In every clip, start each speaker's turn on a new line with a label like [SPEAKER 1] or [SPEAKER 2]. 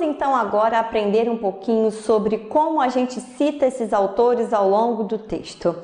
[SPEAKER 1] Vamos então agora aprender um pouquinho sobre como a gente cita esses autores ao longo do texto.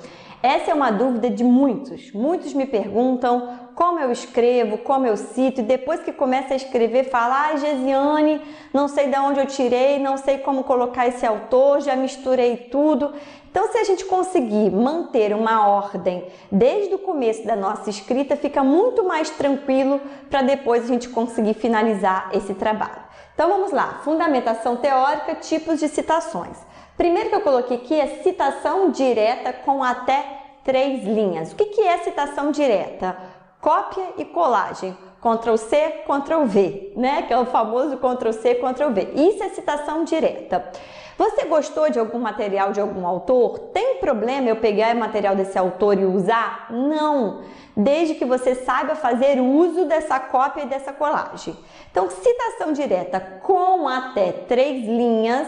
[SPEAKER 1] Essa é uma dúvida de muitos. Muitos me perguntam como eu escrevo, como eu cito, e depois que começa a escrever, fala: "Ai, Gesiane, não sei de onde eu tirei, não sei como colocar esse autor, já misturei tudo". Então, se a gente conseguir manter uma ordem desde o começo da nossa escrita, fica muito mais tranquilo para depois a gente conseguir finalizar esse trabalho. Então, vamos lá. Fundamentação teórica, tipos de citações. Primeiro que eu coloquei aqui é citação direta com até 3 linhas. O que é citação direta? Cópia e colagem. Ctrl+C, Ctrl+V, né? Que é o famoso Ctrl+C, Ctrl+V. Isso é citação direta. Você gostou de algum material de algum autor? Tem problema eu pegar o material desse autor e usar? Não! Desde que você saiba fazer uso dessa cópia e dessa colagem. Então, citação direta com até 3 linhas,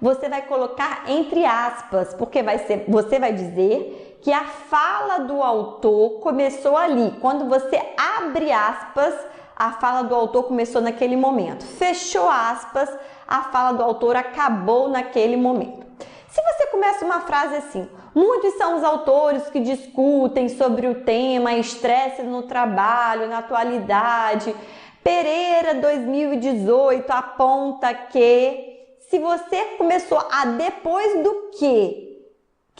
[SPEAKER 1] você vai colocar entre aspas, porque você vai dizer que a fala do autor começou ali. Quando você abre aspas, a fala do autor começou naquele momento. Fechou aspas, a fala do autor acabou naquele momento. Se você começa uma frase assim: muitos são os autores que discutem sobre o tema estresse no trabalho, na atualidade. Pereira 2018 aponta que... Se você começou a depois do que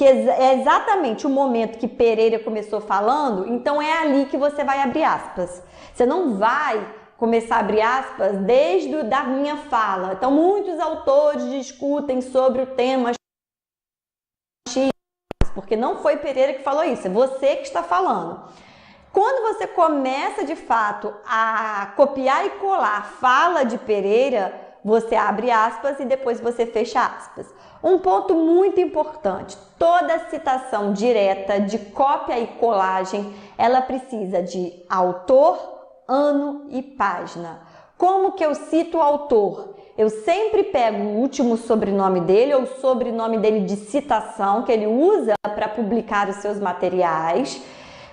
[SPEAKER 1] é exatamente o momento que Pereira começou falando, então é ali que você vai abrir aspas. Você não vai começar a abrir aspas desde da minha fala. Então, muitos autores discutem sobre o tema X, porque não foi Pereira que falou isso, é você que está falando. Quando você começa, de fato, a copiar e colar a fala de Pereira, você abre aspas e depois você fecha aspas. Um ponto muito importante: toda citação direta de cópia e colagem, ela precisa de autor, ano e página. Como que eu cito o autor? Eu sempre pego o último sobrenome dele ou o sobrenome dele de citação que ele usa para publicar os seus materiais,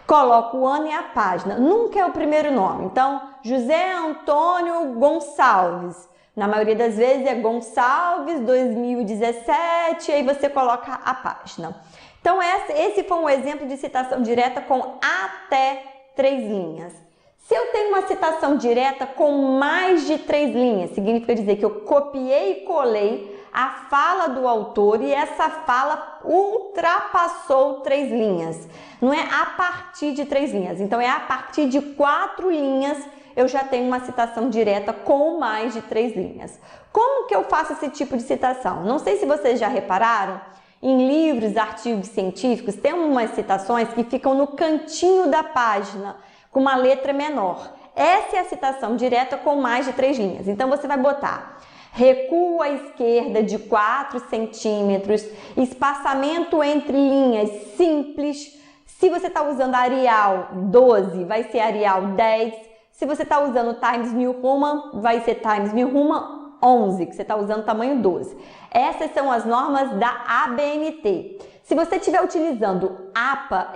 [SPEAKER 1] coloco o ano e a página. Nunca é o primeiro nome. Então, José Antônio Gonçalves. Na maioria das vezes é Gonçalves 2017, aí você coloca a página. Então, esse foi um exemplo de citação direta com até 3 linhas. Se eu tenho uma citação direta com mais de 3 linhas, significa dizer que eu copiei e colei a fala do autor e essa fala ultrapassou 3 linhas. Não é a partir de 3 linhas, então é a partir de 4 linhas eu já tenho uma citação direta com mais de 3 linhas. Como que eu faço esse tipo de citação? Não sei se vocês já repararam, em livros, artigos científicos, tem umas citações que ficam no cantinho da página, com uma letra menor. Essa é a citação direta com mais de 3 linhas. Então, você vai botar: recuo à esquerda de 4 centímetros, espaçamento entre linhas simples. Se você está usando Arial 12, vai ser Arial 10. Se você está usando Times New Roman, vai ser Times New Roman 11, que você está usando tamanho 12. Essas são as normas da ABNT. Se você estiver utilizando APA,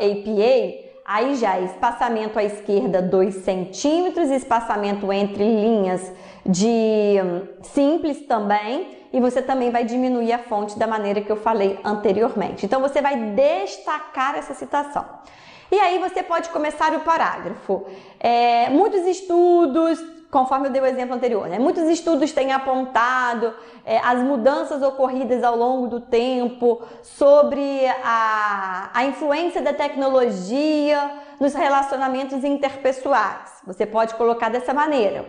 [SPEAKER 1] aí já é espaçamento à esquerda 2 centímetros, espaçamento entre linhas de simples também, e você também vai diminuir a fonte da maneira que eu falei anteriormente. Então, você vai destacar essa citação. E aí você pode começar o parágrafo. Muitos estudos, conforme eu dei o exemplo anterior, né? Muitos estudos têm apontado as mudanças ocorridas ao longo do tempo sobre a influência da tecnologia nos relacionamentos interpessoais. Você pode colocar dessa maneira.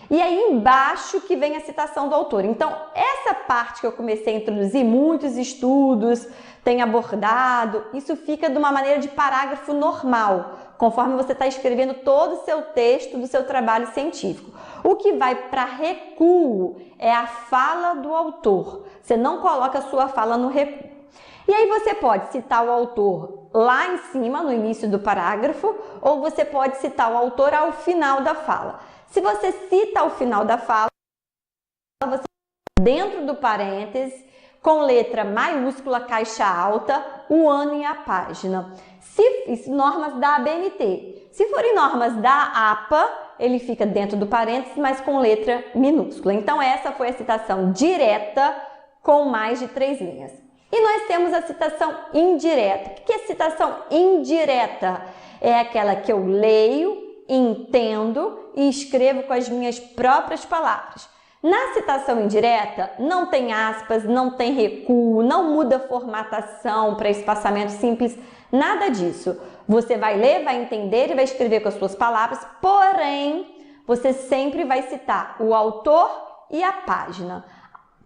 [SPEAKER 1] E aí embaixo que vem a citação do autor. Então, essa parte que eu comecei a introduzir, muitos estudos têm abordado, isso fica de uma maneira de parágrafo normal, conforme você está escrevendo todo o seu texto do seu trabalho científico. O que vai para recuo é a fala do autor. Você não coloca a sua fala no recuo. E aí você pode citar o autor lá em cima, no início do parágrafo, ou você pode citar o autor ao final da fala. Se você cita ao final da fala, você dentro do parênteses, com letra maiúscula, caixa alta, o ano e a página. Normas da ABNT. Se forem normas da APA, ele fica dentro do parênteses, mas com letra minúscula. Então essa foi a citação direta com mais de 3 linhas. E nós temos a citação indireta. O que é citação indireta? É aquela que eu leio, entendo e escrevo com as minhas próprias palavras. Na citação indireta, não tem aspas, não tem recuo, não muda formatação para espaçamento simples, nada disso. Você vai ler, vai entender e vai escrever com as suas palavras, porém, você sempre vai citar o autor e a página.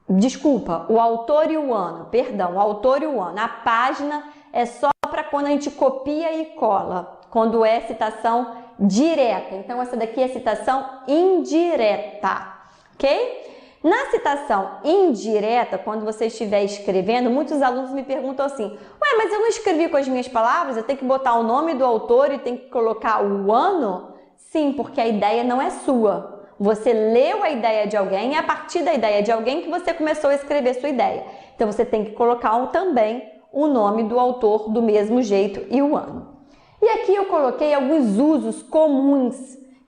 [SPEAKER 1] Desculpa, o autor e o ano, perdão, o autor e o ano. A página é só para quando a gente copia e cola, quando é citação direta. Então, essa daqui é citação indireta, ok? Na citação indireta, quando você estiver escrevendo, muitos alunos me perguntam assim, ué, mas eu não escrevi com as minhas palavras? Eu tenho que botar o nome do autor e tenho que colocar o ano? Sim, porque a ideia não é sua. Você leu a ideia de alguém e é a partir da ideia de alguém que você começou a escrever sua ideia. Então, você tem que colocar também o nome do autor do mesmo jeito e o ano. E aqui eu coloquei alguns usos comuns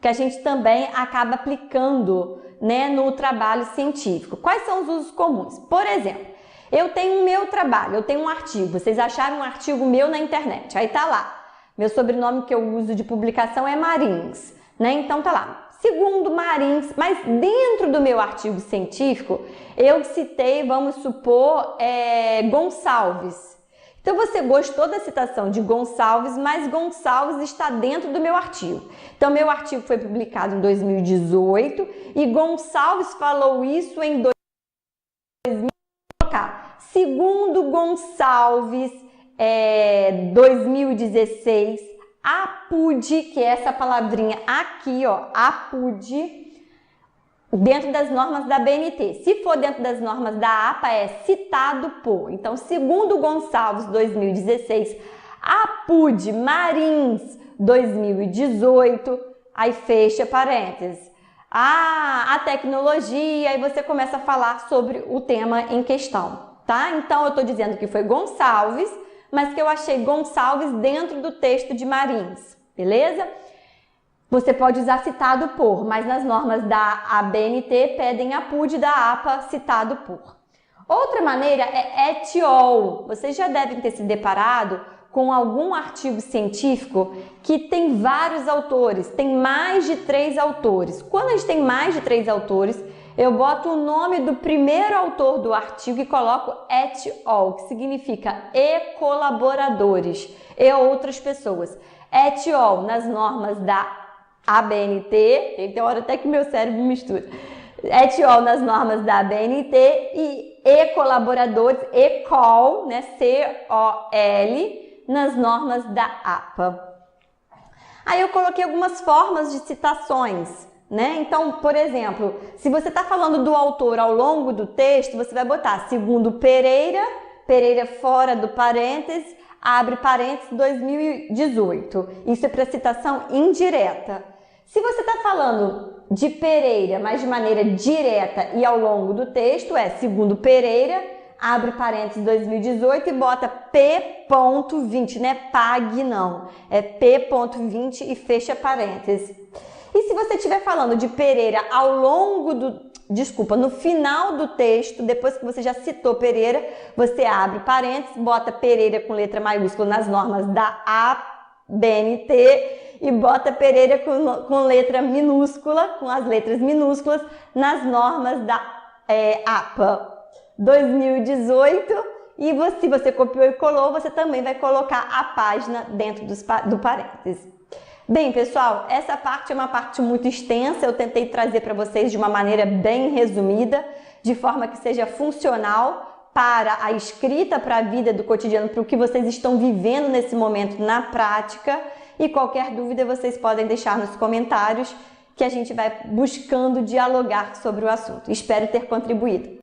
[SPEAKER 1] que a gente também acaba aplicando, né, no trabalho científico. Quais são os usos comuns? Por exemplo, eu tenho o meu trabalho, eu tenho um artigo. Vocês acharam um artigo meu na internet, aí tá lá. Meu sobrenome que eu uso de publicação é Marins, né? Então tá lá. Segundo Marins, mas dentro do meu artigo científico, eu citei, vamos supor, Gonçalves. Então você gostou da citação de Gonçalves, mas Gonçalves está dentro do meu artigo. Então meu artigo foi publicado em 2018 e Gonçalves falou isso em 2000. Segundo Gonçalves, 2016, APUD, que é essa palavrinha aqui, ó, APUD, dentro das normas da BNT. Se for dentro das normas da APA, é citado por. Então, segundo Gonçalves, 2016, APUD Marins, 2018, aí fecha parênteses. A tecnologia, aí você começa a falar sobre o tema em questão, tá? Então, eu tô dizendo que foi Gonçalves, mas que eu achei Gonçalves dentro do texto de Marins, beleza? Você pode usar citado por, mas nas normas da ABNT pedem APUD da APA citado por. Outra maneira é et al. Vocês já devem ter se deparado com algum artigo científico que tem vários autores, tem mais de 3 autores. Quando a gente tem mais de 3 autores, eu boto o nome do primeiro autor do artigo e coloco et al, que significa e colaboradores, e outras pessoas. Et al nas normas da ABNT, tem hora até que meu cérebro mistura. Et al nas normas da ABNT e colaboradores, e col, né, C-O-L, nas normas da APA. Aí eu coloquei algumas formas de citações, né? Então, por exemplo, se você está falando do autor ao longo do texto, você vai botar segundo Pereira, Pereira fora do parênteses, abre parênteses 2018. Isso é para citação indireta. Se você está falando de Pereira, mas de maneira direta e ao longo do texto, é segundo Pereira, abre parênteses 2018 e bota P.20, não é PAG não, é P.20 e fecha parênteses. E se você estiver falando de Pereira ao longo no final do texto, depois que você já citou Pereira, você abre parênteses, bota Pereira com letra maiúscula nas normas da ABNT e bota Pereira com letra minúscula, com as letras minúsculas, nas normas da APA 2018. E se você copiou e colou, você também vai colocar a página dentro do parênteses. Bem, pessoal, essa parte é uma parte muito extensa, eu tentei trazer para vocês de uma maneira bem resumida, de forma que seja funcional para a escrita, para a vida do cotidiano, para o que vocês estão vivendo nesse momento na prática. E qualquer dúvida vocês podem deixar nos comentários, que a gente vai buscando dialogar sobre o assunto. Espero ter contribuído.